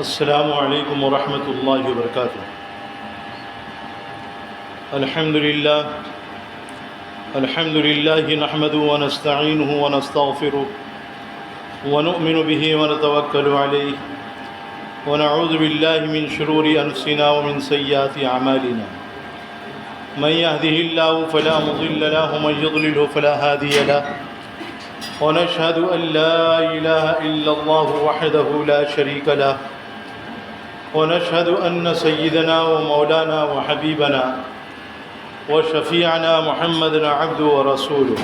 السلام علیکم ورحمۃ اللہ وبرکاتہ۔ الحمد للہ نحمده ونستعینه ونستغفره ونؤمن به ونتوکل علیہ ونعوذ باللہ من شرور انفسنا ومن سیئات اعمالنا من يهده الله فلا مضل له ومن يضلل فلا هادي له ونشهد ان لا اله الا الله وحده لا شريك له ونشهد أن سيدنا ومولانا وحبيبنا وشفيعنا محمدًا عبده ورسوله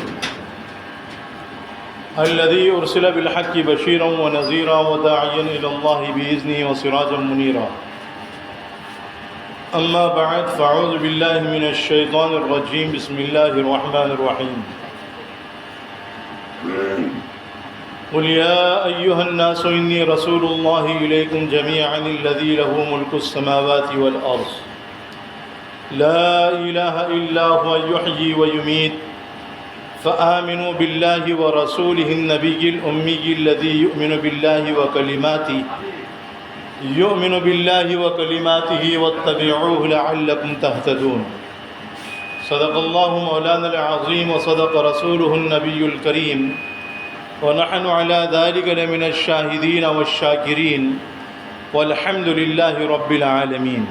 الذي أرسل بالحق بشيرا ونذيرا وداعيا إلى الله بإذنه وسراجا منيرا. أما بعد فأعوذ بالله من الشيطان الرجيم. بسم الله الرحمن الرحيم. قل يا أيها الناس إني رسول الله إليكم جميعا الذي له ملك السماوات والأرض لا إله إلا هو يحيي ويميت فآمنوا بالله ورسوله النبي الأمي الذي يؤمن بالله وكلماته واتبعوه لعلكم تهتدون. صدق الله مولانا العظيم وصدق رسوله النبي الكريم ونحن على ذلك لمن الشاهدين والشاكرين والحمد لله رب العالمين.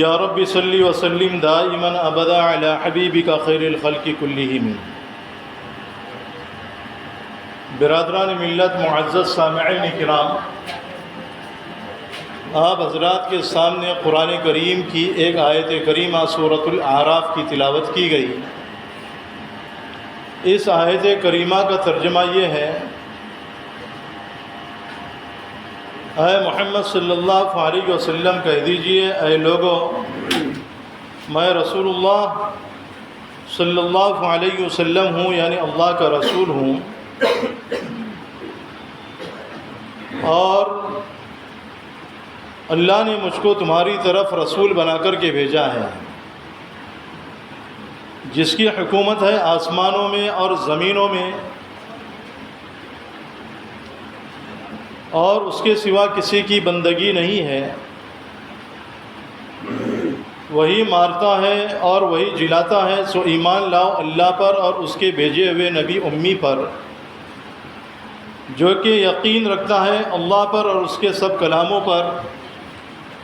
يا رب صل وسلم دائما أبدا على حبيبك خير الخلق كلهم. برادران ملت معزز سامعین کرام، آپ حضرات کے سامنے قرآن کریم کی ایک آیت کریمہ سورۃ الاعراف کی تلاوت کی گئی. اس آیت کریمہ کا ترجمہ یہ ہے: اے محمد صلی اللہ علیہ وسلم کہہ دیجئے، اے لوگو، میں رسول اللہ صلی اللہ علیہ وسلم ہوں، یعنی اللہ کا رسول ہوں، اور اللہ نے مجھ کو تمہاری طرف رسول بنا کر کے بھیجا ہے، جس کی حکومت ہے آسمانوں میں اور زمینوں میں، اور اس کے سوا کسی کی بندگی نہیں ہے. وہی مارتا ہے اور وہی جلاتا ہے، سو ایمان لاؤ اللہ پر اور اس کے بھیجے ہوئے نبی امی پر، جو کہ یقین رکھتا ہے اللہ پر اور اس کے سب کلاموں پر،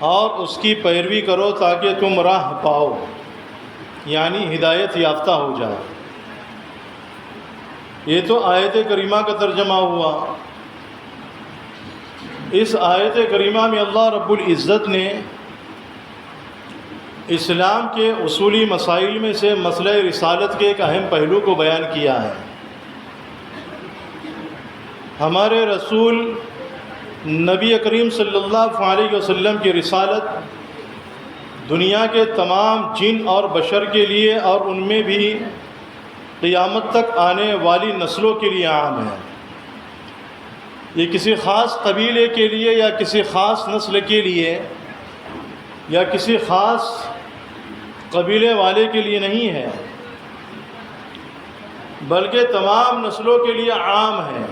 اور اس کی پیروی کرو تاکہ تم راہ پاؤ، یعنی ہدایت یافتہ ہو جائے. یہ تو آیت کریمہ کا ترجمہ ہوا. اس آیت کریمہ میں اللہ رب العزت نے اسلام کے اصولی مسائل میں سے مسئلہ رسالت کے ایک اہم پہلو کو بیان کیا ہے. ہمارے رسول نبی کریم صلی اللہ علیہ وسلم کی رسالت دنیا کے تمام جن اور بشر کے لیے اور ان میں بھی قیامت تک آنے والی نسلوں کے لیے عام ہے. یہ کسی خاص قبیلے کے لیے یا کسی خاص نسل کے لیے یا کسی خاص قبیلے والے کے لیے نہیں ہے، بلکہ تمام نسلوں کے لیے عام ہے.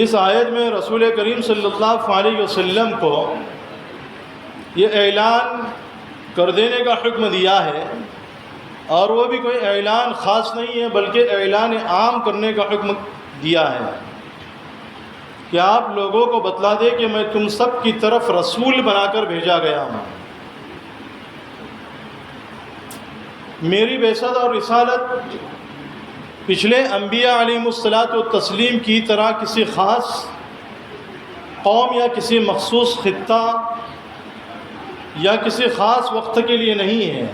اس آیت میں رسول کریم صلی اللہ علیہ وسلم کو یہ اعلان کر دینے کا حکم دیا ہے، اور وہ بھی کوئی اعلان خاص نہیں ہے بلکہ اعلان عام کرنے کا حکم دیا ہے کہ آپ لوگوں کو بتلا دے کہ میں تم سب کی طرف رسول بنا کر بھیجا گیا ہوں. میری بعثت اور رسالت پچھلے انبیاء علیہ الصلاۃ والتسلیم کی طرح کسی خاص قوم یا کسی مخصوص خطہ یا کسی خاص وقت کے لیے نہیں ہے،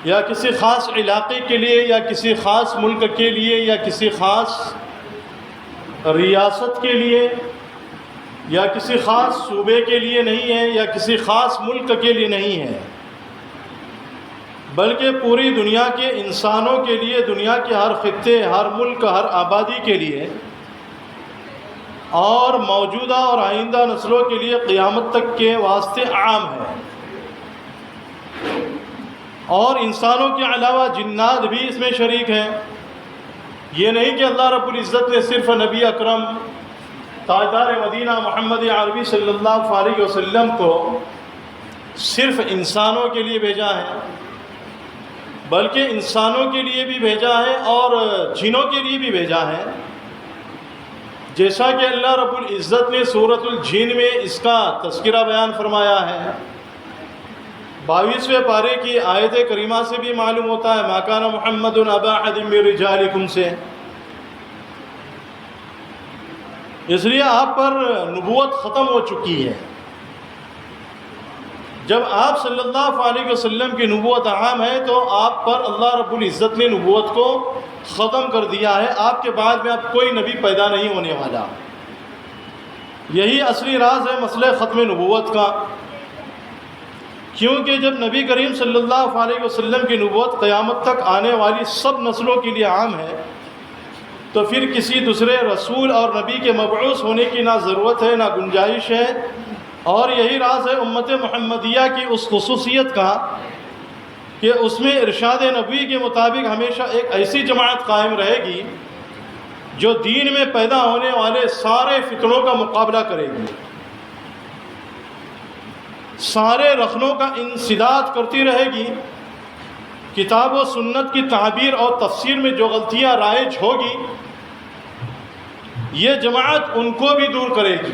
یا کسی خاص علاقے کے لیے یا کسی خاص ملک کے لیے یا کسی خاص ریاست کے لیے یا کسی خاص صوبے کے لیے نہیں ہے یا کسی خاص ملک کے لیے نہیں ہے، بلکہ پوری دنیا کے انسانوں کے لیے، دنیا کے ہر خطے، ہر ملک، ہر آبادی کے لیے، اور موجودہ اور آئندہ نسلوں کے لیے قیامت تک کے واسطے عام ہے. اور انسانوں کے علاوہ جنات بھی اس میں شریک ہیں. یہ نہیں کہ اللہ رب العزت نے صرف نبی اکرم تاجدار مدینہ محمد عربی صلی اللہ علیہ وسلم کو صرف انسانوں کے لیے بھیجا ہے، بلکہ انسانوں کے لیے بھی بھیجا ہے اور جنوں کے لیے بھی بھیجا ہے، جیسا کہ اللہ رب العزت نے سورۃ الجن میں اس کا تذکرہ بیان فرمایا ہے۔ 22ویں پارے کی آیت کریمہ سے بھی معلوم ہوتا ہے، ما کان محمد ابا احد من رجالکم سے، اس لیے آپ پر نبوت ختم ہو چکی ہے۔ جب آپ صلی اللہ علیہ وسلم کی نبوت عام ہے تو آپ پر اللہ رب العزت نے نبوت کو ختم کر دیا ہے، آپ کے بعد میں اب کوئی نبی پیدا نہیں ہونے والا۔ یہی اصلی راز ہے مسئلہ ختم نبوت کا، کیونکہ جب نبی کریم صلی اللہ علیہ وسلم کی نبوت قیامت تک آنے والی سب نسلوں کے لیے عام ہے، تو پھر کسی دوسرے رسول اور نبی کے مبعوث ہونے کی نہ ضرورت ہے نہ گنجائش ہے۔ اور یہی راز ہے امت محمدیہ کی اس خصوصیت کا کہ اس میں ارشاد نبوی کے مطابق ہمیشہ ایک ایسی جماعت قائم رہے گی جو دین میں پیدا ہونے والے سارے فتنوں کا مقابلہ کرے گی، سارے رخنوں کا انسداد کرتی رہے گی، کتاب و سنت کی تعبیر اور تفسیر میں جو غلطیاں رائج ہوگی یہ جماعت ان کو بھی دور کرے گی،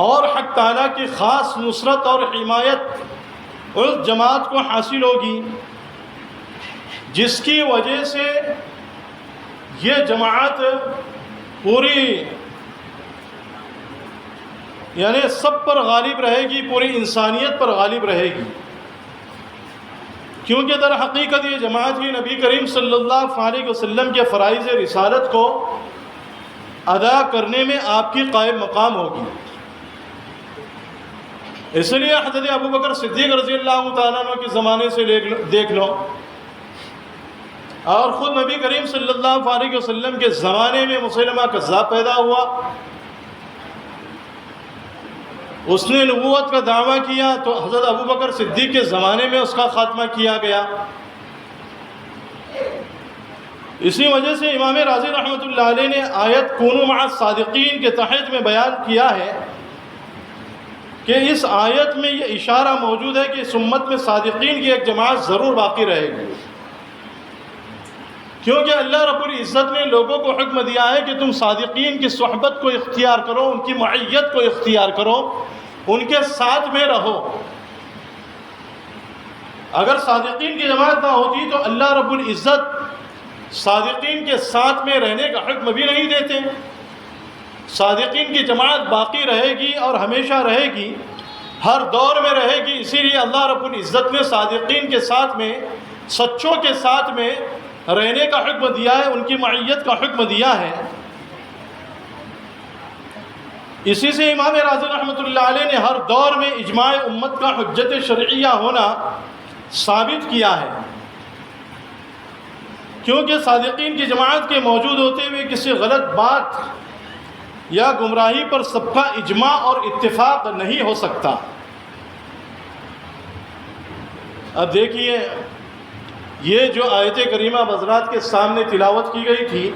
اور حق تعالیٰ کی خاص نصرت اور حمایت اس جماعت کو حاصل ہوگی، جس کی وجہ سے یہ جماعت پوری یعنی سب پر غالب رہے گی، پوری انسانیت پر غالب رہے گی، کیونکہ در حقیقت یہ جماعت ہی نبی کریم صلی اللہ علیہ وسلم کے فرائض رسالت کو ادا کرنے میں آپ کی قائم مقام ہوگی۔ اس لیے حضرت ابوبکر صدیق رضی اللہ تعالیٰ عنہ کے زمانے سے دیکھ لو، اور خود نبی کریم صلی اللہ علیہ وسلم کے زمانے میں مسلمہ کذاب پیدا ہوا، اس نے نبوت کا دعویٰ کیا تو حضرت ابوبکر صدیق کے زمانے میں اس کا خاتمہ کیا گیا۔ اسی وجہ سے امام راضی رحمۃ اللہ علیہ نے آیت کونوا مع الصادقین کے تحت میں بیان کیا ہے کہ اس آیت میں یہ اشارہ موجود ہے کہ اس امت میں صادقین کی ایک جماعت ضرور باقی رہے گی، کیونکہ اللہ رب العزت نے لوگوں کو حکم دیا ہے کہ تم صادقین کی صحبت کو اختیار کرو، ان کی معیت کو اختیار کرو، ان کے ساتھ میں رہو۔ اگر صادقین کی جماعت نہ ہوتی تو اللہ رب العزت صادقین کے ساتھ میں رہنے کا حکم بھی نہیں دیتے۔ صادقین کی جماعت باقی رہے گی اور ہمیشہ رہے گی، ہر دور میں رہے گی، اسی لیے اللہ رب العزت نے صادقین کے ساتھ میں، سچوں کے ساتھ میں رہنے کا حکم دیا ہے، ان کی معیت کا حکم دیا ہے۔ اسی سے امام راضی رحمۃ اللہ علیہ نے ہر دور میں اجماع امت کا حجت شرعیہ ہونا ثابت کیا ہے، کیونکہ صادقین کی جماعت کے موجود ہوتے ہوئے کسی غلط بات یا گمراہی پر سب کا اجماع اور اتفاق نہیں ہو سکتا۔ اب دیکھیے، یہ جو آیت کریمہ حضرات کے سامنے تلاوت کی گئی تھی،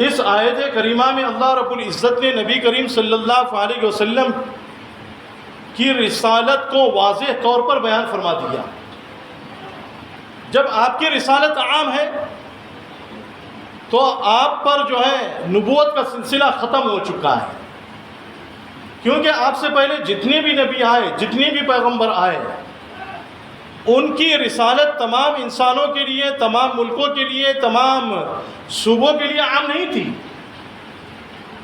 اس آیت کریمہ میں اللہ رب العزت نے نبی کریم صلی اللہ علیہ وسلم کی رسالت کو واضح طور پر بیان فرما دیا۔ جب آپ کی رسالت عام ہے تو آپ پر جو ہے نبوت کا سلسلہ ختم ہو چکا ہے، کیونکہ آپ سے پہلے جتنے بھی نبی آئے، جتنے بھی پیغمبر آئے، ان کی رسالت تمام انسانوں کے لیے، تمام ملکوں کے لیے، تمام صوبوں کے لیے عام نہیں تھی،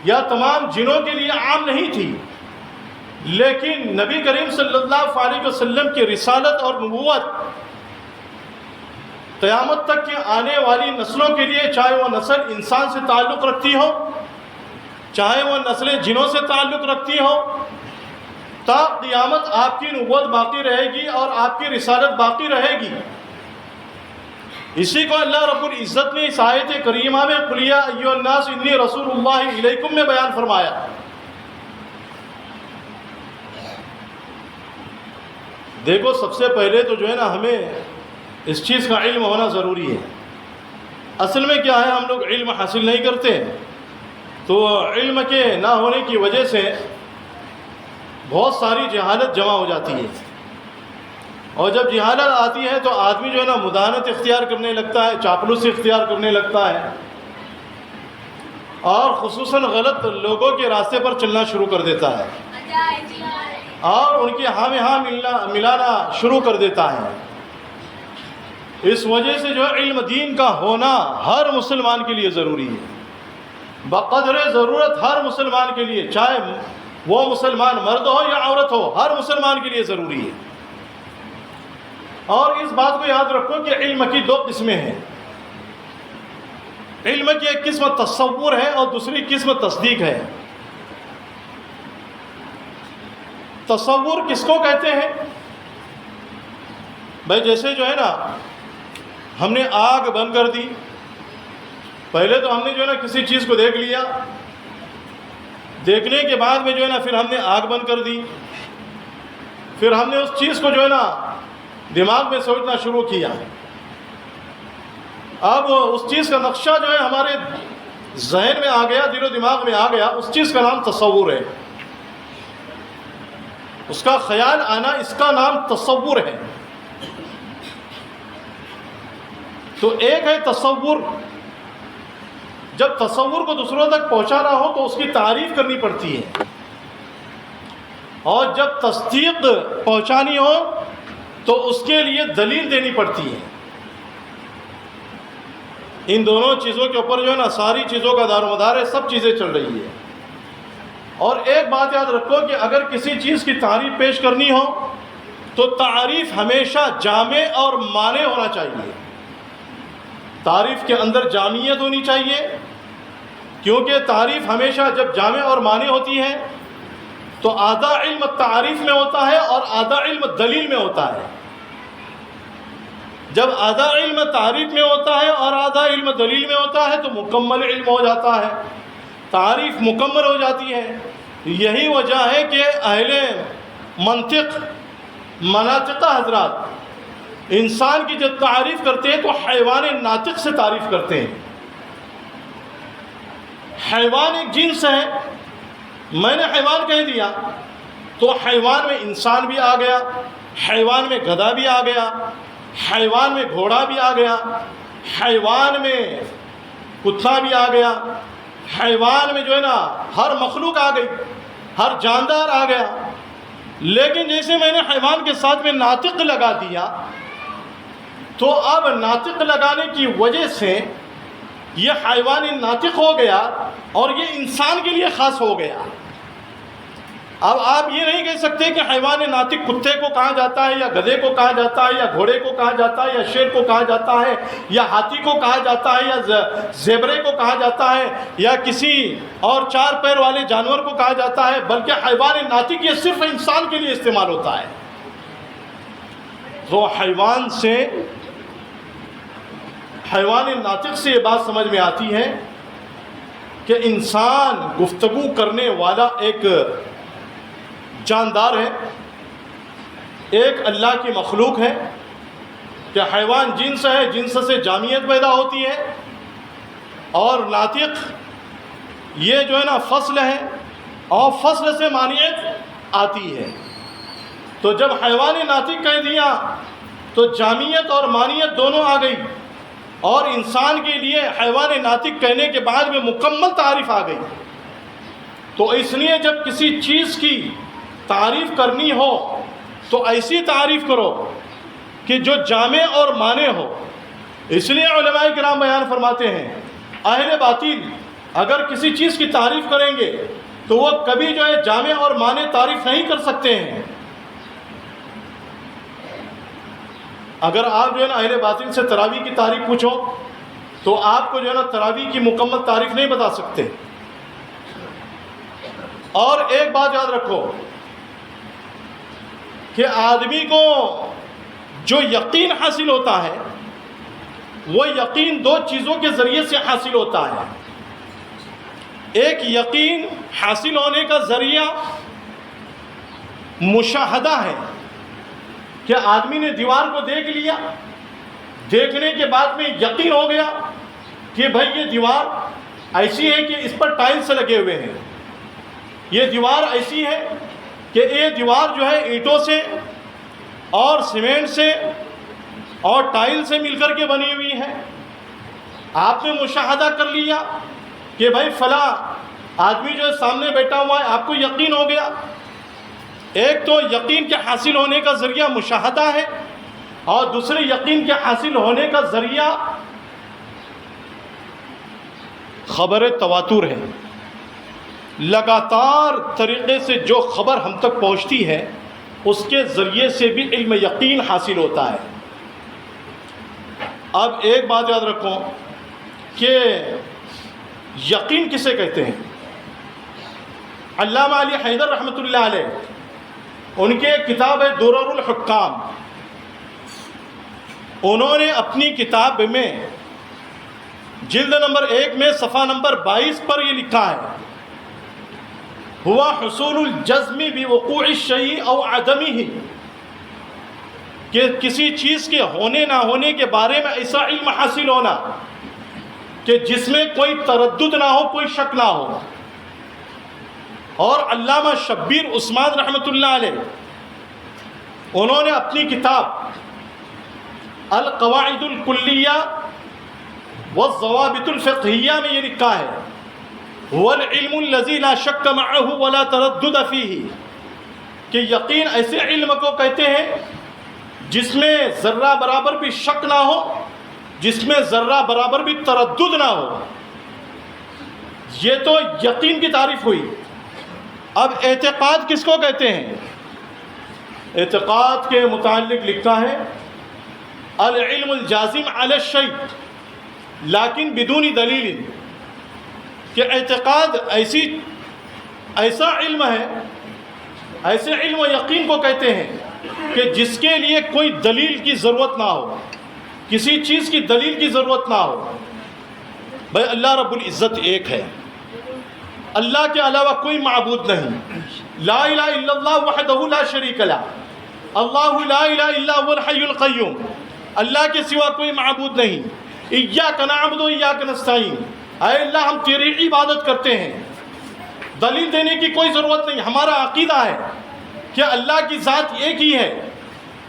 یا تمام جنوں کے لیے عام نہیں تھی، لیکن نبی کریم صلی اللہ علیہ وسلم کی رسالت اور نبوت قیامت تک کے آنے والی نسلوں کے لیے، چاہے وہ نسل انسان سے تعلق رکھتی ہو، چاہے وہ نسل جنوں سے تعلق رکھتی ہو، تا قیامت آپ کی نبوت باقی رہے گی اور آپ کی رسالت باقی رہے گی۔ اسی کو اللہ رب العزت نے اس آیت کریمہ میں قل یا ایھا الناس انی رسول اللہ الیکم میں بیان فرمایا۔ دیکھو، سب سے پہلے تو جو ہے نا، ہمیں اس چیز کا علم ہونا ضروری ہے۔ اصل میں کیا ہے، ہم لوگ علم حاصل نہیں کرتے، تو علم کے نہ ہونے کی وجہ سے بہت ساری جہالت جمع ہو جاتی ہے، اور جب جہالت آتی ہے تو آدمی جو ہے نا مداہنت اختیار کرنے لگتا ہے، چاپلوسی اختیار کرنے لگتا ہے، اور خصوصاً غلط لوگوں کے راستے پر چلنا شروع کر دیتا ہے، اور ان کے ہاں میں ہاں ملانا شروع کر دیتا ہے۔ اس وجہ سے جو علم دین کا ہونا ہر مسلمان کے لیے ضروری ہے، بقدر ضرورت ہر مسلمان کے لیے، چاہے وہ مسلمان مرد ہو یا عورت ہو، ہر مسلمان کے لیے ضروری ہے۔ اور اس بات کو یاد رکھو کہ علم کی دو قسمیں ہیں، علم کی ایک قسم تصور ہے اور دوسری قسم تصدیق ہے۔ تصور کس کو کہتے ہیں؟ بھائی جیسے جو ہے نا ہم نے آگ بند کر دی، پہلے تو ہم نے جو ہے نا کسی چیز کو دیکھ لیا، دیکھنے کے بعد میں جو ہے نا پھر ہم نے آگ بند کر دی، پھر ہم نے اس چیز کو جو ہے نا دماغ میں سوچنا شروع کیا، اب اس چیز کا نقشہ جو ہے ہمارے ذہن میں آ گیا، دل و دماغ میں آ گیا، اس چیز کا نام تصور ہے، اس کا خیال آنا، اس کا نام تصور ہے۔ تو ایک ہے تصور، جب تصور کو دوسروں تک پہنچانا ہو تو اس کی تعریف کرنی پڑتی ہے، اور جب تصدیق پہنچانی ہو تو اس کے لیے دلیل دینی پڑتی ہے۔ ان دونوں چیزوں کے اوپر جو ہے نا ساری چیزوں کا دار و مدار ہے، سب چیزیں چل رہی ہے۔ اور ایک بات یاد رکھو کہ اگر کسی چیز کی تعریف پیش کرنی ہو تو تعریف ہمیشہ جامع اور مانع ہونا چاہیے، تعریف کے اندر جامعیت ہونی چاہیے، کیونکہ تعریف ہمیشہ جب جامع اور مانع ہوتی ہے تو آدھا علم تعریف میں ہوتا ہے اور آدھا علم دلیل میں ہوتا ہے۔ جب آدھا علم تعریف میں ہوتا ہے اور آدھا علم دلیل میں ہوتا ہے تو مکمل علم ہو جاتا ہے، تعریف مکمل ہو جاتی ہے۔ یہی وجہ ہے کہ اہل منطق، مناطقہ حضرات انسان کی جب تعریف کرتے ہیں تو حیوان ناطق سے تعریف کرتے ہیں۔ حیوان ایک جنس ہے، میں نے حیوان کہہ دیا تو حیوان میں انسان بھی آ گیا، حیوان میں گدھا بھی آ گیا، حیوان میں گھوڑا بھی آ گیا، حیوان میں کتا بھی آ گیا، حیوان میں جو ہے نا ہر مخلوق آ گئی، ہر جاندار آ گیا۔ لیکن جیسے میں نے حیوان کے ساتھ میں ناطق لگا دیا تو اب ناطق لگانے کی وجہ سے یہ حیوان ناطق ہو گیا اور یہ انسان کے لیے خاص ہو گیا۔ اب آپ یہ نہیں کہہ سکتے کہ حیوان ناطق کتے کو کہا جاتا ہے یا گدھے کو کہا جاتا ہے یا گھوڑے کو کہا جاتا ہے یا شیر کو کہا جاتا ہے یا ہاتھی کو کہا جاتا ہے یا زیبرے کو کہا جاتا ہے یا کسی اور چار پیر والے جانور کو کہا جاتا ہے، بلکہ حیوان ناطق یہ صرف انسان کے لیے استعمال ہوتا ہے۔ تو حیوان ناطق سے یہ بات سمجھ میں آتی ہے کہ انسان گفتگو کرنے والا ایک جاندار ہے، ایک اللہ کی مخلوق ہے، کہ حیوان جنس ہے، جنس سے جامعیت پیدا ہوتی ہے، اور ناطق یہ جو ہے نا فصل ہے اور فصل سے مانعیت آتی ہے۔ تو جب حیوان ناطق کہہ دیا تو جامعیت اور مانعیت دونوں آ گئی، اور انسان کے لیے حیوان ناطق کہنے کے بعد میں مکمل تعریف آ گئی۔ تو اس لیے جب کسی چیز کی تعریف کرنی ہو تو ایسی تعریف کرو کہ جو جامع اور مانع ہو۔ اس لیے علماء کرام بیان فرماتے ہیں اہل باطل اگر کسی چیز کی تعریف کریں گے تو وہ کبھی جو ہے جامع اور مانع تعریف نہیں کر سکتے ہیں۔ اگر آپ جو ہے نا اہل باطل سے تراویح کی تعریف پوچھو تو آپ کو جو ہے نا تراویح کی مکمل تعریف نہیں بتا سکتے۔ اور ایک بات یاد رکھو کہ آدمی کو جو یقین حاصل ہوتا ہے وہ یقین دو چیزوں کے ذریعے سے حاصل ہوتا ہے۔ ایک یقین حاصل ہونے کا ذریعہ مشاہدہ ہے کہ آدمی نے دیوار کو دیکھ لیا، دیکھنے کے بعد میں یقین ہو گیا کہ بھائی یہ دیوار ایسی ہے کہ اس پر ٹائلز لگے ہوئے ہیں، یہ دیوار ایسی ہے کہ یہ دیوار جو ہے اینٹوں سے اور سیمنٹ سے اور ٹائل سے مل کر کے بنی ہوئی ہے۔ آپ نے مشاہدہ کر لیا کہ بھائی فلاں آدمی جو ہے سامنے بیٹھا ہوا ہے، آپ کو یقین ہو گیا۔ ایک تو یقین کے حاصل ہونے کا ذریعہ مشاہدہ ہے، اور دوسرے یقین کے حاصل ہونے کا ذریعہ خبر تواتر ہے۔ لگاتار طریقے سے جو خبر ہم تک پہنچتی ہے اس کے ذریعے سے بھی علم یقین حاصل ہوتا ہے۔ اب ایک بات یاد رکھو کہ یقین کسے کہتے ہیں؟ علامہ علی حیدر رحمۃ اللہ علیہ، ان کے کتاب ہے درر الحکام، انہوں نے اپنی کتاب میں جلد نمبر 1 میں صفحہ نمبر 22 پر یہ لکھا ہے، ہوا حصول الجزم بوقوع الشیء او عدمہ، کہ کسی چیز کے ہونے نہ ہونے کے بارے میں ایسا علم حاصل ہونا کہ جس میں کوئی تردد نہ ہو، کوئی شک نہ ہو۔ اور علامہ شبیر عثمان رحمۃ اللہ علیہ، انہوں نے اپنی کتاب القواعد الکلیہ والضوابط الفقہیہ میں یہ لکھا ہے، هو العلم الذي لا شک معه ولا تردد فيه، کہ یقین ایسے علم کو کہتے ہیں جس میں ذرہ برابر بھی شک نہ ہو، جس میں ذرہ برابر بھی تردد نہ ہو۔ یہ تو یقین کی تعریف ہوئی۔ اب اعتقاد کس کو کہتے ہیں؟ اعتقاد کے متعلق لکھا ہے العلم الجازم علی الشیء لیکن بدون دلیل، کہ اعتقاد ایسا علم ہے، ایسے علم و یقین کو کہتے ہیں کہ جس کے لیے کوئی دلیل کی ضرورت نہ ہو، کسی چیز کی دلیل کی ضرورت نہ ہو۔ بھائی اللہ رب العزت ایک ہے، اللہ کے علاوہ کوئی معبود نہیں، لا الہ الا اللہ وحدہ لا شریک لہ، اللہ لا الہ الا هو الحی القیوم، اللہ کے سوا کوئی معبود نہیں۔ ایاک نعبد و ایاک نستعین، اے اللہ ہم تیری عبادت کرتے ہیں، دلیل دینے کی کوئی ضرورت نہیں۔ ہمارا عقیدہ ہے کہ اللہ کی ذات ایک ہی ہے،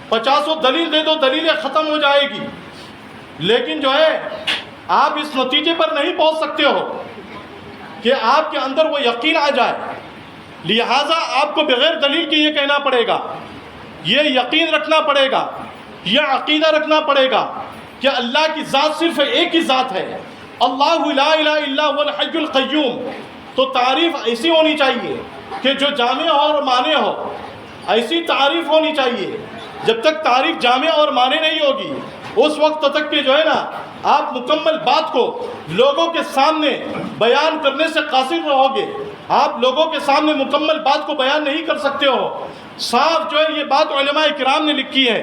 50 دلیل دے دو دلیلیں ختم ہو جائے گی، لیکن جو ہے آپ اس نتیجے پر نہیں پہنچ سکتے ہو کہ آپ کے اندر وہ یقین آ جائے، لہٰذا آپ کو بغیر دلیل کے یہ کہنا پڑے گا، یہ یقین رکھنا پڑے گا، یہ عقیدہ رکھنا پڑے گا کہ اللہ کی ذات صرف ایک ہی ذات ہے، اللہ لا الہ الا هو الحی القیوم۔ تو تعریف ایسی ہونی چاہیے کہ جو جامع اور مانع ہو، ایسی تعریف ہونی چاہیے۔ جب تک تعریف جامع اور مانع نہیں ہوگی اس وقت تک کہ جو ہے نا آپ مکمل بات کو لوگوں کے سامنے بیان کرنے سے قاصر رہو گے، آپ لوگوں کے سامنے مکمل بات کو بیان نہیں کر سکتے ہو۔ صاف جو ہے یہ بات علماء کرام نے لکھی ہے،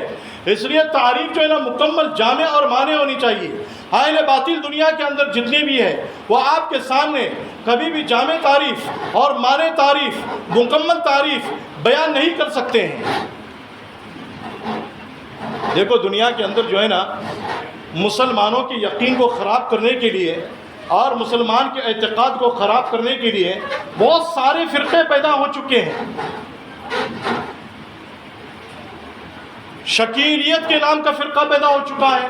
اس لیے تعریف جو ہے نا مکمل جامع اور مانع ہونی چاہیے۔ اہل باطل دنیا کے اندر جتنے بھی ہیں وہ آپ کے سامنے کبھی بھی جامع تعریف اور مانع تعریف، مکمل تعریف بیان نہیں کر سکتے ہیں۔ دیکھو دنیا کے اندر جو ہے نا مسلمانوں کے یقین کو خراب کرنے کے لیے اور مسلمان کے اعتقاد کو خراب کرنے کے لیے بہت سارے فرقے پیدا ہو چکے ہیں۔ شکیلیت کے نام کا فرقہ پیدا ہو چکا ہے،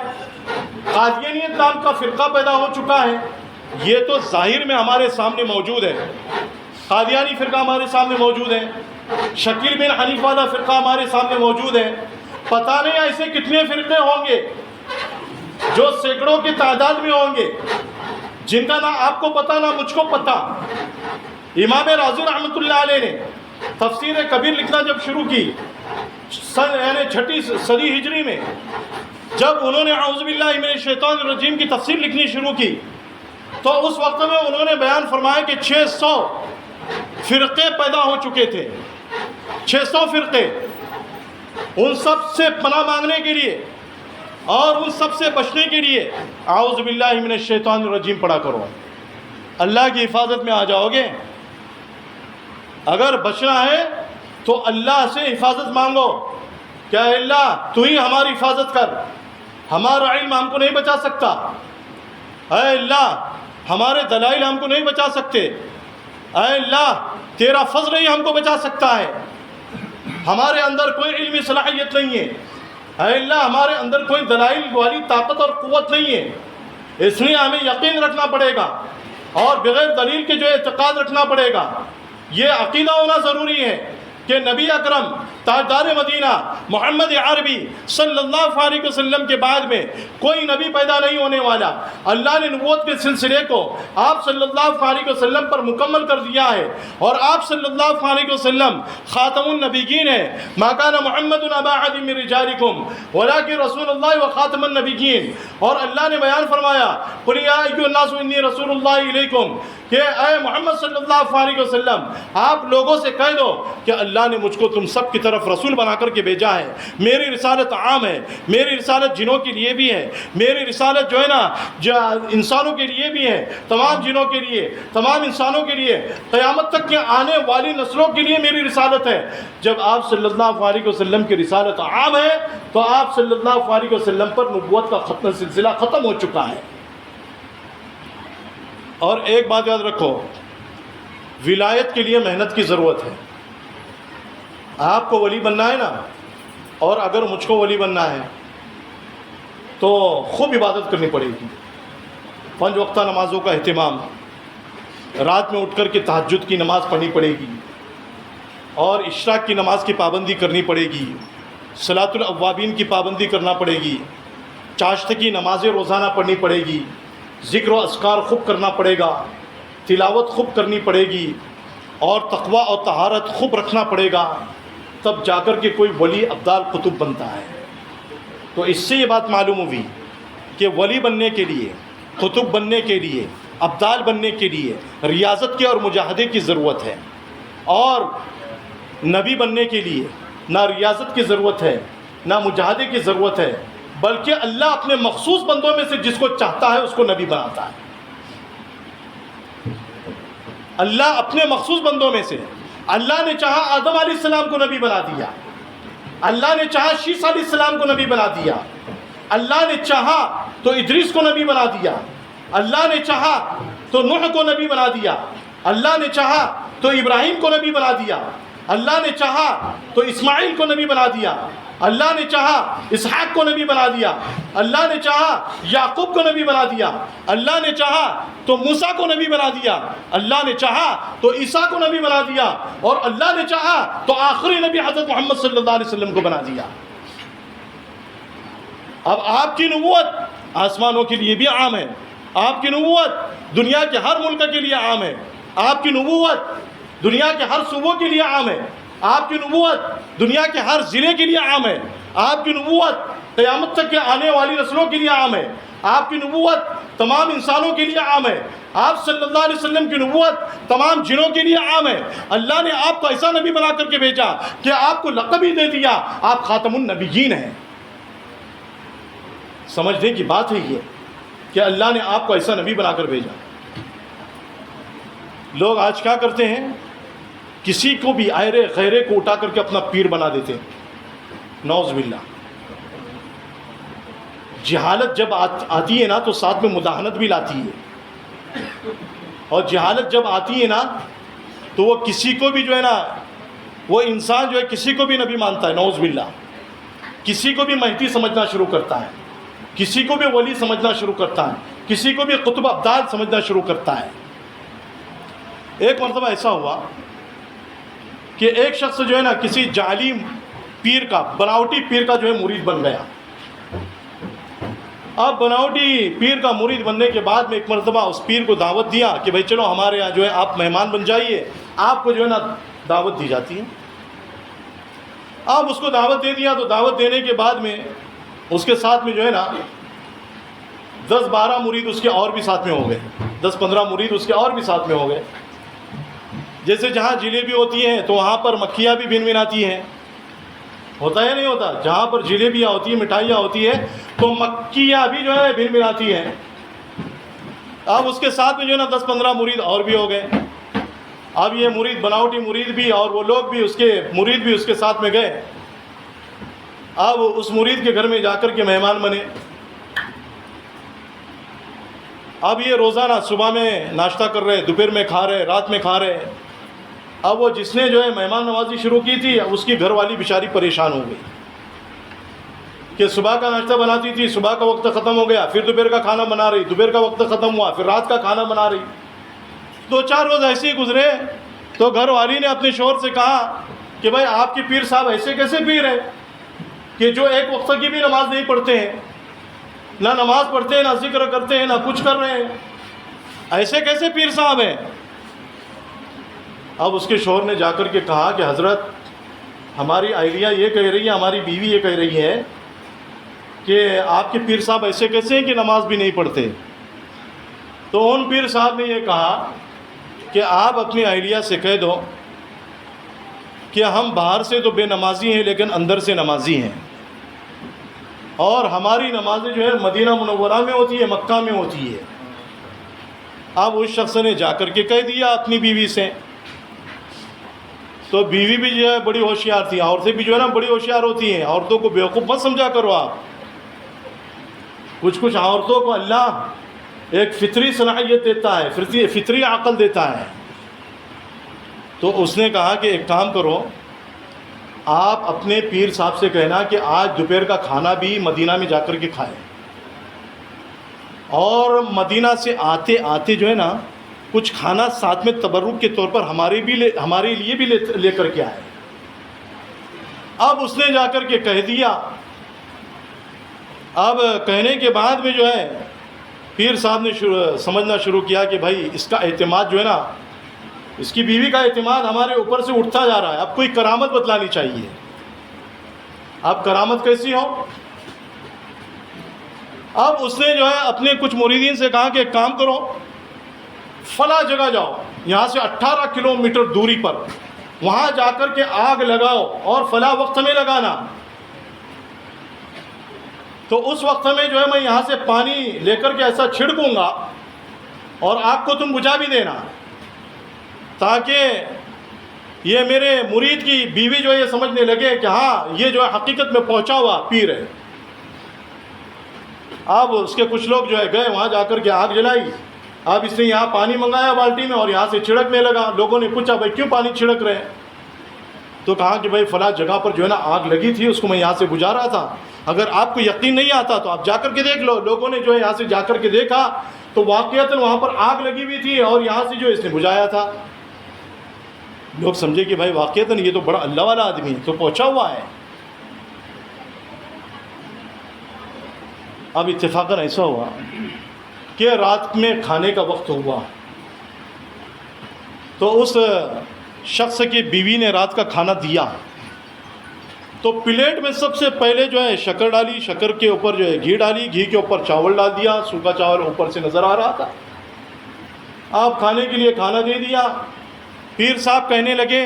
قادیانیت نام کا فرقہ پیدا ہو چکا ہے، یہ تو ظاہر میں ہمارے سامنے موجود ہے۔ قادیانی فرقہ ہمارے سامنے موجود ہے، شکیل بن حنیف والا فرقہ ہمارے سامنے موجود ہے۔ پتہ نہیں ایسے کتنے فرقے ہوں گے جو سینکڑوں کی تعداد میں ہوں گے، جن کا نہ آپ کو پتہ نہ مجھ کو پتہ۔ امام راضی رحمۃ اللہ علیہ نے تفسیر کبیر لکھنا جب شروع کی، یعنی 6 صدی ہجری میں، جب انہوں نے اعوذ باللہ من الشیطان الرجیم کی تفسیر لکھنی شروع کی تو اس وقت میں انہوں نے بیان فرمایا کہ 600 فرقے پیدا ہو چکے تھے، 600 فرقے۔ ان سب سے پناہ مانگنے کے لیے اور ان سب سے بچنے کے لیے اعوذ باللہ من الشیطان الرجیم پڑھا کرو، اللہ کی حفاظت میں آ جاؤ گے۔ اگر بچنا ہے تو اللہ سے حفاظت مانگو کہ اے اللہ تو ہی ہماری حفاظت کر، ہمارا علم ہم کو نہیں بچا سکتا، اے اللہ ہمارے دلائل ہم کو نہیں بچا سکتے، اے اللہ تیرا فضل ہی ہم کو بچا سکتا ہے، ہمارے اندر کوئی علمی صلاحیت نہیں ہے، اے اللہ ہمارے اندر کوئی دلائل والی طاقت اور قوت نہیں ہے، اس لیے ہمیں یقین رکھنا پڑے گا اور بغیر دلیل کے جو اعتقاد رکھنا پڑے گا۔ یہ عقیدہ ہونا ضروری ہے کہ نبی اکرم تاجدار مدینہ محمد عربی صلی اللہ علیہ وسلم کے بعد میں کوئی نبی پیدا نہیں ہونے والا۔ اللہ نے نبوت کے سلسلے کو آپ صلی اللہ علیہ وسلم پر مکمل کر دیا ہے، اور آپ صلی اللہ علیہ وسلم خاتم النبیین ہیں۔ ما کان محمد ابا احد من رجالکم ولکن رسول اللہ وخاتم النبیین۔ اور اللہ نے بیان فرمایا قل یا ایھا الناس انی رسول اللہ الیکم، کہ اے محمد صلی اللہ علیہ وسلم آپ لوگوں سے کہہ دو کہ اللہ نے مجھ کو تم سب کی طرف رسول بنا کر کے بھیجا ہے، میری رسالت عام ہے، میری رسالت جنوں کے لیے بھی ہے، میری رسالت جو ہے نا انسانوں کے لیے بھی ہے، تمام جنوں کے لیے، تمام انسانوں کے لیے، قیامت تک کے آنے والی نسلوں کے لیے میری رسالت ہے۔ جب آپ صلی اللہ علیہ وسلم کی رسالت عام ہے تو آپ صلی اللہ علیہ وسلم پر نبوت کا ختم سلسلہ ختم ہو چکا ہے۔ اور ایک بات یاد رکھو، ولایت کے لیے محنت کی ضرورت ہے۔ آپ کو ولی بننا ہے نا، اور اگر مجھ کو ولی بننا ہے تو خوب عبادت کرنی پڑے گی، 5 وقتہ نمازوں کا اہتمام، رات میں اٹھ کر کے تہجد کی نماز پڑھنی پڑے گی، اور اشراق کی نماز کی پابندی کرنی پڑے گی، صلاۃ الاوابین کی پابندی کرنا پڑے گی، چاشت کی نمازیں روزانہ پڑھنی پڑے گی، ذکر و اذکار خوب کرنا پڑے گا، تلاوت خوب کرنی پڑے گی، اور تقوی اور طہارت خوب رکھنا پڑے گا، تب جا کر کے کوئی ولی ابدال قطب بنتا ہے۔ تو اس سے یہ بات معلوم ہوئی کہ ولی بننے کے لیے، قطب بننے کے لیے، ابدال بننے کے لیے ریاضت کی اور مجاہدے کی ضرورت ہے، اور نبی بننے کے لیے نہ ریاضت کی ضرورت ہے نہ مجاہدے کی ضرورت ہے، بلکہ اللہ اپنے مخصوص بندوں میں سے جس کو چاہتا ہے اس کو نبی بناتا ہے۔ اللہ اپنے مخصوص بندوں میں سے، اللہ نے چاہا آدم علیہ السلام کو نبی بنا دیا، اللہ نے چاہا شیس علیہ السلام کو نبی بنا دیا، اللہ نے چاہا تو ادریس کو نبی بنا دیا، اللہ نے چاہا تو نوح کو نبی بنا دیا، اللہ نے چاہا تو ابراہیم کو نبی بنا دیا، اللہ نے چاہا تو اسماعیل کو نبی بنا دیا، اللہ نے چاہا اسحاق کو نبی بنا دیا، اللہ نے چاہا یعقوب کو نبی بنا دیا، اللہ نے چاہا تو موسیٰ کو نبی بنا دیا، اللہ نے چاہا تو عیسیٰ کو نبی بنا دیا، اور اللہ نے چاہا تو آخری نبی حضرت محمد صلی اللہ علیہ وسلم کو بنا دیا۔ اب آپ کی نبوت آسمانوں کے لیے بھی عام ہے، آپ کی نبوت دنیا کے ہر ملک کے لیے عام ہے، آپ کی نبوت دنیا کے ہر صوبوں کے لیے عام ہے، آپ کی نبوت دنیا کے ہر ضلع کے لیے عام ہے، آپ کی نبوت قیامت تک کے آنے والی نسلوں کے لیے عام ہے، آپ کی نبوت تمام انسانوں کے لیے عام ہے، آپ صلی اللہ علیہ وسلم کی نبوت تمام جنوں کے لیے عام ہے۔ اللہ نے آپ کو ایسا نبی بنا کر کے بھیجا کہ آپ کو لقب ہی دے دیا، آپ خاتم النبیین ہیں۔ سمجھنے کی بات ہے یہ کہ اللہ نے آپ کو ایسا نبی بنا کر بھیجا۔ لوگ آج کیا کرتے ہیں، کسی کو بھی آئرے غیرے کو اٹھا کر کے اپنا پیر بنا دیتے ہیں، نعوذ باللہ۔ جہالت جب آتی ہے نا تو ساتھ میں مداہنت بھی لاتی ہے، اور جہالت جب آتی ہے نا تو وہ کسی کو بھی جو ہے نا، وہ انسان جو ہے کسی کو بھی نبی مانتا ہے، نعوذ باللہ، کسی کو بھی مہدی سمجھنا شروع کرتا ہے، کسی کو بھی ولی سمجھنا شروع کرتا ہے، کسی کو بھی قطب ابدال سمجھنا شروع کرتا ہے۔ ایک مرتبہ ایسا ہوا کہ ایک شخص جو ہے نا کسی جعلی پیر کا، بناوٹی پیر کا جو ہے مرید بن گیا۔ اب بناوٹی پیر کا مرید بننے کے بعد میں ایک مرتبہ اس پیر کو دعوت دیا کہ بھائی چلو ہمارے یہاں جو ہے آپ مہمان بن جائیے، آپ کو جو ہے نا دعوت دی جاتی ہے۔ اب اس کو دعوت دے دیا، تو دعوت دینے کے بعد میں اس کے ساتھ میں جو ہے نا 10-12 مرید اس کے اور بھی ساتھ میں ہو گئے، 10-15 مرید اس کے اور بھی ساتھ میں ہو گئے۔ جیسے جہاں جلیبی ہوتی ہیں تو وہاں پر مکھیاں بھی بن بناتی ہیں، ہوتا ہے نہیں ہوتا؟ جہاں پر جلیبیاں ہوتی ہیں، مٹھائیاں ہوتی ہیں، تو مکھیاں بھی جو ہے بن بناتی ہیں۔ اب اس کے ساتھ میں جو ہے نا 10-15 مرید اور بھی ہو گئے۔ اب یہ مرید، بناوٹی مرید بھی اور وہ لوگ بھی، اس کے مرید بھی اس کے ساتھ میں گئے۔ اب اس مرید کے گھر میں جا کر کے مہمان بنے۔ اب یہ روزانہ صبح میں ناشتہ کر رہے، دوپہر میں کھا رہے، رات میں کھا رہے. اب وہ جس نے جو ہے مہمان نوازی شروع کی تھی، اس کی گھر والی بیچاری پریشان ہو گئی کہ صبح کا ناشتہ بناتی تھی، صبح کا وقت ختم ہو گیا، پھر دوپہر کا کھانا بنا رہی، دوپہر کا وقت ختم ہوا، پھر رات کا کھانا بنا رہی. 2-4 روز ایسے ہی گزرے تو گھر والی نے اپنے شوہر سے کہا کہ بھائی آپ کے پیر صاحب ایسے کیسے پیر ہیں کہ جو ایک وقت کی بھی نماز نہیں پڑھتے ہیں، نہ نماز پڑھتے ہیں، نہ ذکر کرتے ہیں، نہ کچھ کر رہے ہیں، ایسے کیسے پیر صاحب ہیں؟ اب اس کے شوہر نے جا کر کے کہا کہ حضرت ہماری اہلیہ یہ کہہ رہی ہے، ہماری بیوی یہ کہہ رہی ہے کہ آپ کے پیر صاحب ایسے کیسے ہیں کہ نماز بھی نہیں پڑھتے. تو ان پیر صاحب نے یہ کہا کہ آپ اپنی اہلیہ سے کہہ دو کہ ہم باہر سے تو بے نمازی ہیں لیکن اندر سے نمازی ہیں، اور ہماری نمازیں جو ہے مدینہ منورہ میں ہوتی ہے، مکہ میں ہوتی ہے. اب اس شخص نے جا کر کے کہہ دیا اپنی بیوی سے. تو بیوی بھی جو ہے بڑی ہوشیار تھی، عورتیں بھی جو ہے نا بڑی ہوشیار ہوتی ہیں، عورتوں کو بیوقوف مت سمجھا کرو آپ. کچھ عورتوں کو اللہ ایک فطری صلاحیت دیتا ہے، فطری عقل دیتا ہے. تو اس نے کہا کہ ایک کام کرو، آپ اپنے پیر صاحب سے کہنا کہ آج دوپہر کا کھانا بھی مدینہ میں جا کر کے کھائیں، اور مدینہ سے آتے آتے جو ہے نا کچھ کھانا ساتھ میں تبرک کے طور پر ہمارے لیے بھی لے کر کے آئے. اب اس نے جا کر کے کہہ دیا. اب کہنے کے بعد میں جو ہے پیر صاحب نے سمجھنا شروع کیا کہ بھائی اس کا اعتماد جو ہے نا، اس کی بیوی کا اعتماد ہمارے اوپر سے اٹھتا جا رہا ہے، اب کوئی کرامت بتلانی چاہیے. اب کرامت کیسی ہو؟ اب اس نے جو ہے اپنے کچھ مریدین سے کہا کہ ایک کام کرو، فلاں جگہ جاؤ، یہاں سے 18 کلومیٹر دوری پر، وہاں جا کر کے آگ لگاؤ اور فلاں وقت میں لگانا. تو اس وقت میں جو ہے میں یہاں سے پانی لے کر کے ایسا چھڑکوں گا اور آگ کو تم بجھا بھی دینا، تاکہ یہ میرے مرید کی بیوی جو ہے یہ سمجھنے لگے کہ ہاں یہ جو ہے حقیقت میں پہنچا ہوا پیر ہے. اب اس کے کچھ لوگ جو ہے گئے وہاں جا کر کے آگ جلائی. اب اس نے یہاں پانی منگایا بالٹی میں اور یہاں سے چھڑکنے لگا. لوگوں نے پوچھا بھائی کیوں پانی چھڑک رہے ہیں؟ تو کہا کہ بھائی فلاں جگہ پر جو ہے نا آگ لگی تھی، اس کو میں یہاں سے بجھا رہا تھا. اگر آپ کو یقین نہیں آتا تو آپ جا کر کے دیکھ لو. لوگوں نے جو ہے یہاں سے جا کر کے دیکھا تو واقعتاً وہاں پر آگ لگی ہوئی تھی اور یہاں سے جو اس نے بجھایا تھا. لوگ سمجھے کہ بھائی واقعتاً یہ تو بڑا اللہ والا آدمی تو پہنچا ہوا ہے. اب اتفاقاً ایسا ہوا کہ رات میں کھانے کا وقت ہوا تو اس شخص کی بیوی نے رات کا کھانا دیا. تو پلیٹ میں سب سے پہلے جو ہے شکر ڈالی، شکر کے اوپر جو ہے گھی ڈالی، گھی کے اوپر چاول ڈال دیا، سوکھا چاول اوپر سے نظر آ رہا تھا. آپ کھانے کے لیے کھانا دے دیا. پیر صاحب کہنے لگے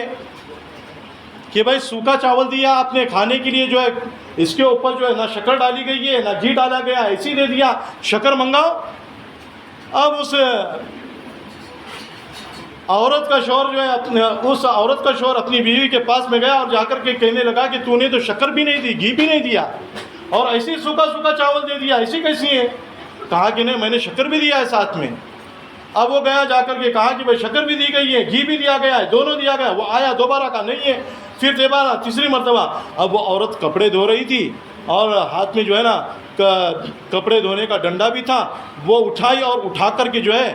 کہ بھائی سوکھا چاول دیا آپ نے کھانے کے لیے، جو ہے اس کے اوپر جو ہے نہ شکر ڈالی گئی ہے نہ گھی ڈالا گیا، ایسے ہی دے دیا، شکر منگاؤ. اب اس عورت کا شوہر جو ہے اپنی بیوی کے پاس میں گیا اور جا کر کے کہنے لگا کہ تو نے تو شکر بھی نہیں دی، گھی بھی نہیں دیا، اور ایسے سوکھا چاول دے دیا، ایسی کیسی ہے؟ کہا کہ نہیں میں نے شکر بھی دیا ہے ساتھ میں. اب وہ گیا جا کر کے کہا کہ بھائی شکر بھی دی گئی ہے، گھی بھی دیا گیا ہے، دونوں دیا گیا. وہ آیا دوبارہ کہا نہیں ہے، پھر دوبارہ تیسری مرتبہ. اب وہ عورت کپڑے دھو رہی تھی اور ہاتھ میں جو ہے نا کپڑے دھونے کا ڈنڈا بھی تھا، وہ اٹھائی اور اٹھا کر کے جو ہے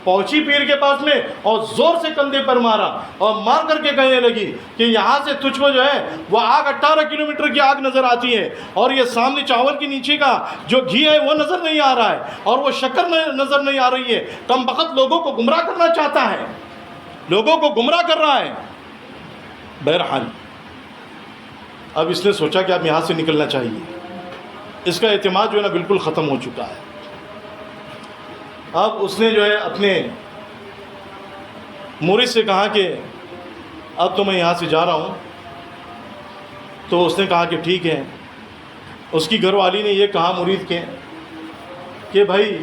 پہنچی پیر کے پاس میں اور زور سے کندھے پر مارا اور مار کر کے کہنے لگی کہ یہاں سے تجھ کو جو ہے وہ آگ 18 کلومیٹر کی آگ نظر آتی ہے، اور یہ سامنے چاول کے نیچے کا جو گھی ہے وہ نظر نہیں آ رہا ہے، اور وہ شکر نظر نہیں آ رہی ہے. کم بخت لوگوں کو گمراہ کرنا چاہتا ہے، لوگوں کو گمراہ کر رہا ہے. بہرحال اب اس نے سوچا کہ اب یہاں سے نکلنا چاہیے. اس کا اعتماد جو ہے نا بالکل ختم ہو چکا ہے. اب اس نے جو ہے اپنے مرید سے کہا کہ اب تو میں یہاں سے جا رہا ہوں. تو اس نے کہا کہ ٹھیک ہے. اس کی گھر والی نے یہ کہا مرید کے کہ بھائی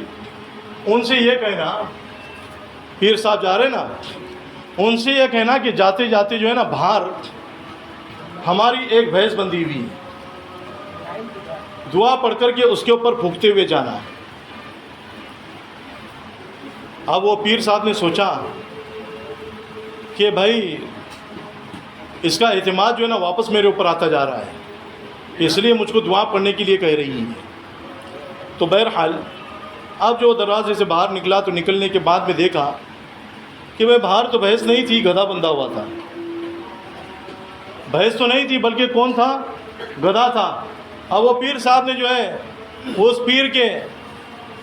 ان سے یہ کہنا، پیر صاحب جا رہے نا، ان سے یہ کہنا کہ جاتے جاتے جو ہے نا باہر ہماری ایک بھینس بندھی ہوئی ہے، دعا پڑھ کر کے اس کے اوپر پھونکتے ہوئے جانا ہے. اب وہ پیر صاحب نے سوچا کہ بھائی اس کا اعتماد جو ہے نا واپس میرے اوپر آتا جا رہا ہے، اس لیے مجھ کو دعا پڑھنے کے لیے کہہ رہی ہیں۔ تو بہرحال اب جو دروازے سے باہر نکلا تو نکلنے کے بعد میں دیکھا کہ میں باہر تو بھینس نہیں تھی، گدھا بندھا ہوا تھا۔ بھینس تو نہیں تھی بلکہ کون تھا؟ گدھا تھا۔ اب وہ پیر صاحب نے جو ہے اس پیر کے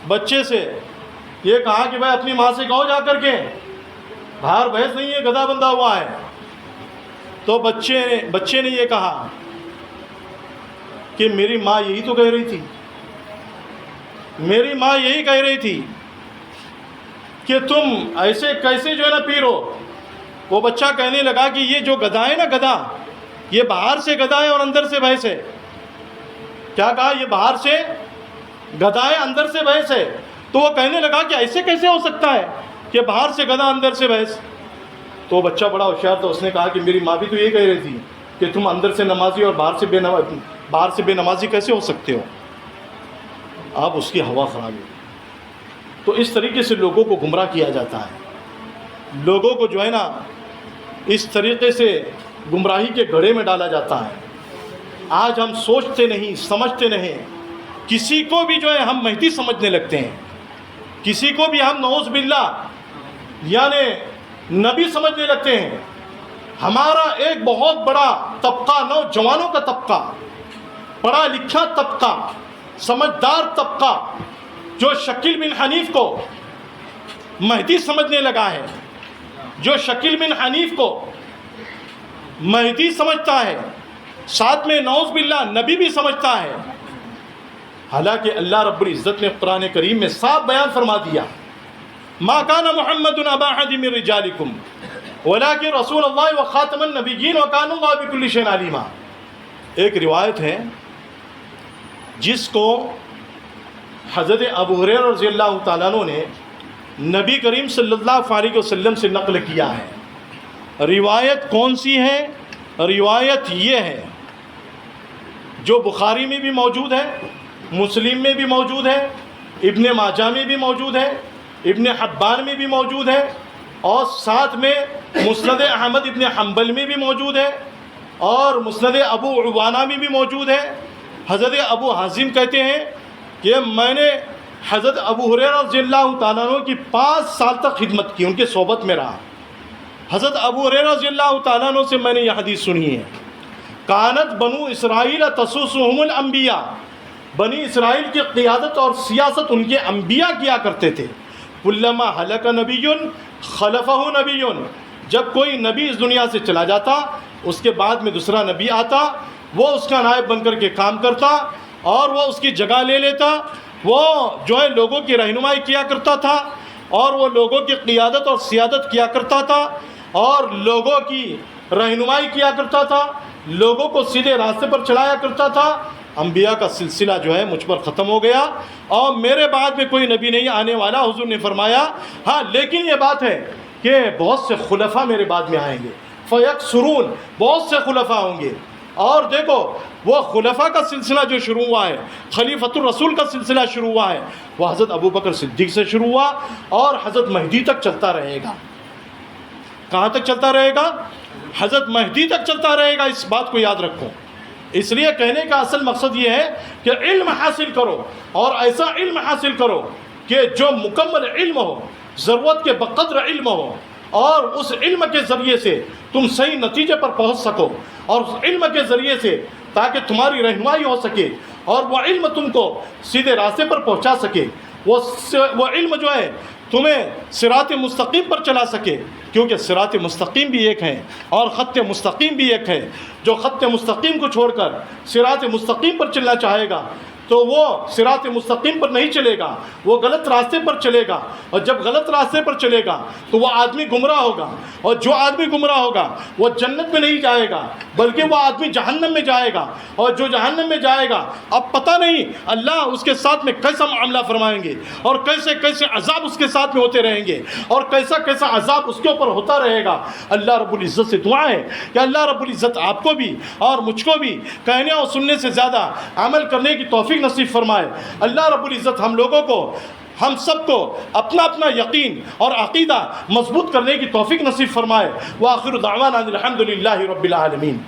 بچے سے یہ کہا کہ بھائی اپنی ماں سے کہو جا کر کے باہر بھینس نہیں ہے، گدھا بندھا ہوا ہے۔ تو بچے نے یہ کہا کہ میری ماں یہی تو کہہ رہی تھی، میری ماں یہی کہہ رہی تھی کہ تم ایسے کیسے جو ہے نا پیر ہو۔ وہ بچہ کہنے لگا کہ یہ جو گدھا ہے نا، گدھا یہ باہر سے گدھا ہے اور اندر سے بھینس ہے۔ کیا کہا؟ یہ باہر سے گدھا ہے اندر سے بھینس ہے۔ تو وہ کہنے لگا کہ ایسے کیسے ہو سکتا ہے کہ باہر سے گدھا اندر سے بھینس؟ تو وہ بچہ بڑا ہوشیار تھا، اس نے کہا کہ میری ماں بھی تو یہ کہہ رہی تھی کہ تم اندر سے نمازی اور باہر سے بے نمازی کیسے ہو سکتے ہو؟ اب اس کی ہوا خراب ہوئی۔ تو اس طریقے سے لوگوں کو گمراہ کیا جاتا ہے، لوگوں کو جو ہے نا اس طریقے سے گمراہی کے گڑھے میں ڈالا جاتا ہے۔ آج ہم سوچتے نہیں، سمجھتے نہیں، کسی کو بھی جو ہے ہم مہدی سمجھنے لگتے ہیں، کسی کو بھی ہم نعوذ باللہ یعنی نبی سمجھنے لگتے ہیں۔ ہمارا ایک بہت بڑا طبقہ، نوجوانوں کا طبقہ، پڑھا لکھا طبقہ، سمجھدار طبقہ، جو شکیل بن حنیف کو مہدی سمجھنے لگا ہے، جو شکیل بن حنیف کو مہدی سمجھتا ہے، ساتھ میں نعوذ باللہ نبی بھی سمجھتا ہے۔ حالانکہ اللہ رب العزت نے قرآن کریم میں صاف بیان فرما دیا، ما کان محمد ابا احد من رجالکم ولکن رسول اللہ وخاتم النبیین وکان اللہ بکل شیء علیما۔ ایک روایت ہے جس کو حضرت ابو ہریرہ رضی اللہ تعالیٰ عنہ نے نبی کریم صلی اللہ علیہ وسلم سے نقل کیا ہے۔ روایت کون سی ہے؟ روایت یہ ہے جو بخاری میں بھی موجود ہے، مسلم میں بھی موجود ہے، ابن ماجہ میں بھی موجود ہے، ابن حبان میں بھی موجود ہے، اور ساتھ میں مسند احمد ابن حنبل میں بھی موجود ہے، اور مسند ابو عوانہ میں بھی موجود ہے۔ حضرت ابو حازم کہتے ہیں کہ میں نے حضرت ابو ہریرہ رضی اللہ تعالیٰ عنہ کی 5 سال تک خدمت کی، ان کے صحبت میں رہا۔ حضرت ابو ہریرہ رضی اللہ تعالیٰ عنہ سے میں نے یہ حدیث سنی ہے، کانت بنو اسرائیل تسوسهم الانبیاء، بنی اسرائیل کی قیادت اور سیاست ان کے انبیاء کیا کرتے تھے۔ کلما ہلک نبی خلفہ نبی، جب کوئی نبی اس دنیا سے چلا جاتا اس کے بعد میں دوسرا نبی آتا، وہ اس کا نائب بن کر کے کام کرتا اور وہ اس کی جگہ لے لیتا، وہ جو ہے لوگوں کی رہنمائی کیا کرتا تھا اور وہ لوگوں کی قیادت اور سیادت کیا کرتا تھا اور لوگوں کی رہنمائی کیا کرتا تھا، لوگوں کو سیدھے راستے پر چلایا کرتا تھا۔ انبیاء کا سلسلہ جو ہے مجھ پر ختم ہو گیا اور میرے بعد میں کوئی نبی نہیں آنے والا، حضور نے فرمایا۔ ہاں لیکن یہ بات ہے کہ بہت سے خلفاء میرے بعد میں آئیں گے، فیکثرون، بہت سے خلفاء ہوں گے۔ اور دیکھو وہ خلفاء کا سلسلہ جو شروع ہوا ہے، خلیفۃ الرسول کا سلسلہ شروع ہوا ہے، وہ حضرت ابو بکر صدیق سے شروع ہوا اور حضرت مہدی تک چلتا رہے گا۔ کہاں تک چلتا رہے گا؟ حضرت مہدی تک چلتا رہے گا، اس بات کو یاد رکھو۔ اس لیے کہنے کا اصل مقصد یہ ہے کہ علم حاصل کرو اور ایسا علم حاصل کرو کہ جو مکمل علم ہو، ضرورت کے بقدر علم ہو، اور اس علم کے ذریعے سے تم صحیح نتیجے پر پہنچ سکو، اور اس علم کے ذریعے سے تاکہ تمہاری رہنمائی ہو سکے اور وہ علم تم کو سیدھے راستے پر پہنچا سکے، وہ علم جو ہے تمہیں صراط مستقیم پر چلا سکے، کیونکہ صراط مستقیم بھی ایک ہے اور خط مستقیم بھی ایک ہے۔ جو خط مستقیم کو چھوڑ کر صراط مستقیم پر چلنا چاہے گا تو وہ صراط مستقیم پر نہیں چلے گا، وہ غلط راستے پر چلے گا، اور جب غلط راستے پر چلے گا تو وہ آدمی گمراہ ہوگا، اور جو آدمی گمراہ ہوگا وہ جنت میں نہیں جائے گا بلکہ وہ آدمی جہنم میں جائے گا، اور جو جہنم میں جائے گا اب پتہ نہیں اللہ اس کے ساتھ میں کیسا معاملہ فرمائیں گے اور کیسے کیسے عذاب اس کے ساتھ میں ہوتے رہیں گے اور کیسا کیسا عذاب اس کے اوپر ہوتا رہے گا۔ اللہ رب العزت سے دعا ہے کہ اللہ رب العزت آپ کو بھی اور مجھ کو بھی کہنے اور سننے سے زیادہ عمل کرنے کی توفیق نصیب فرمائے۔ اللہ رب العزت ہم لوگوں کو ہم سب کو اپنا اپنا یقین اور عقیدہ مضبوط کرنے کی توفیق نصیب فرمائے۔ وآخر دعوانا الحمد للہ رب العالمین۔